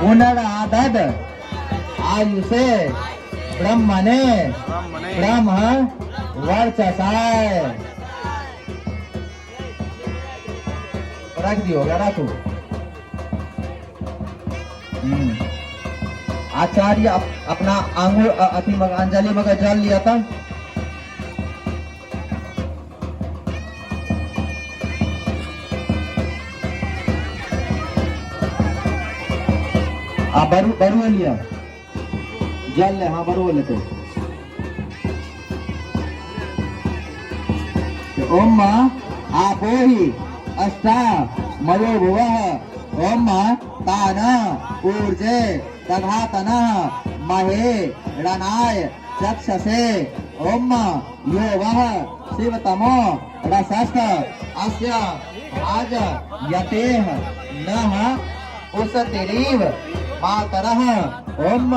पुनरादद आयुषे ब्रह्मणे ब्रह्म वर्चसाय। रख दियो, रखो। आचार्य अपना आंगुल अति अंजलि मगर जल लिया था। बरू लिया जल ले, हाँ बरू लेते। ओम आपो ही अष्टा मयो भुवः ओम तान ऊर्जे तघातन महे रणाय चक्षसे ओम यो वः शिवतमो रसस्थ अस्य आज यतेह नः उस तेरीव मातरः ओम।